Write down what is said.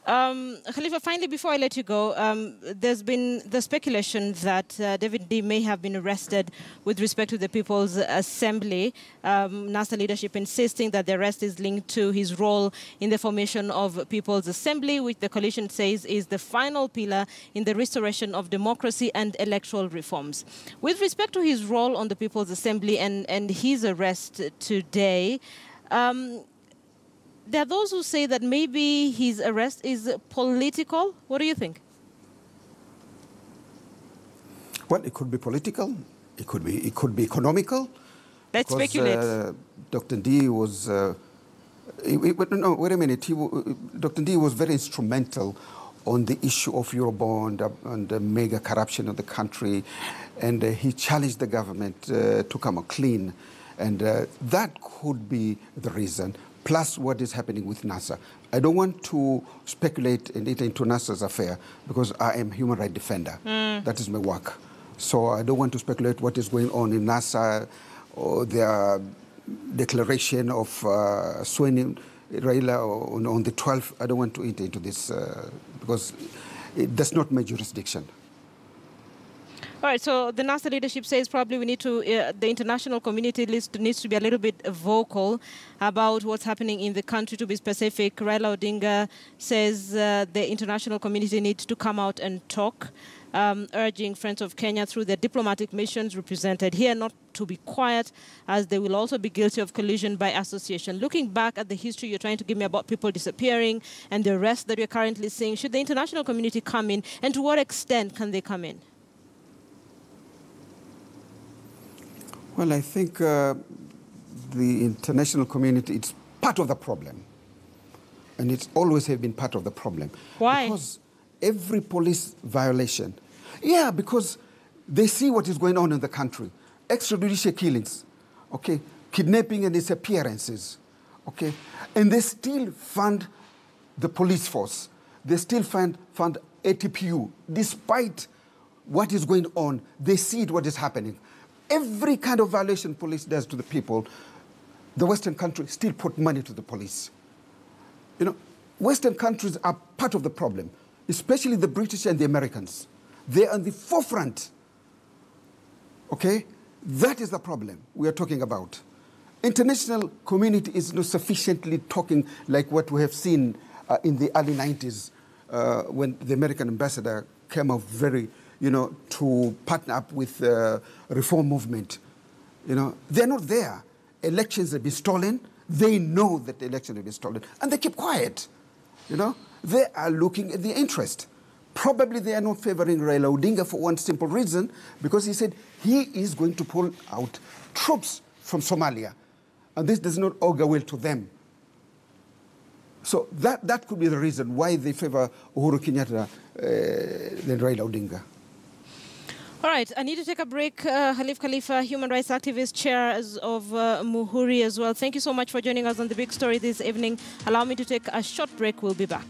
Khalifa, finally, before I let you go, there's been the speculation that David Ndii may have been arrested with respect to the People's Assembly. NASA leadership insisting that the arrest is linked to his role in the formation of People's Assembly, which the coalition says is the final pillar in the restoration of democracy and electoral reforms. With respect to his role on the People's Assembly and his arrest today, there are those who say that maybe his arrest is political. What do you think? Well, it could be political. It could be economical. Let's speculate. Dr. Ndii was. No, wait a minute. Dr. Ndii was very instrumental on the issue of Eurobond and the mega corruption of the country, and he challenged the government to come out clean, and that could be the reason. Plus what is happening with NASA. I don't want to speculate into NASA's affair because I am a human rights defender. That is my work. So I don't want to speculate what is going on in NASA or their declaration of swearing Raila on the 12th. I don't want to enter into this because that's not my jurisdiction. All right, so the NASA leadership says probably we need to, the international community needs to be a little bit vocal about what's happening in the country. To be specific, Raila Odinga says the international community needs to come out and talk, urging Friends of Kenya through their diplomatic missions represented here not to be quiet, as they will also be guilty of collusion by association. Looking back at the history you're trying to give me about people disappearing and the arrests that we're currently seeing, should the international community come in, and to what extent can they come in? Well, I think the international community, it's part of the problem. And it's always have been part of the problem. Why? Because every police violation, because they see what is going on in the country. Extrajudicial killings, okay, kidnapping and disappearances, okay, and they still fund the police force. They still fund ATPU. Despite what is going on, they see what is happening. Every kind of violation police does to the people, the Western countries still put money to the police. You know, Western countries are part of the problem, especially the British and the Americans. They are on the forefront, okay? That is the problem we are talking about. International community is not sufficiently talking like what we have seen in the early 90s when the American ambassador came out very, to partner up with the reform movement. They're not there. Elections have been stolen. They know that the election have been stolen, and they keep quiet. They are looking at the interest. Probably they are not favoring Raila Odinga for one simple reason, because he said he is going to pull out troops from Somalia, and this does not augur well to them. So that could be the reason why they favor Uhuru Kenyatta than Raila Odinga. All right, I need to take a break. Khalifa, human rights activist, chair of Muhuri as well. Thank you so much for joining us on The Big Story this evening. Allow me to take a short break. We'll be back.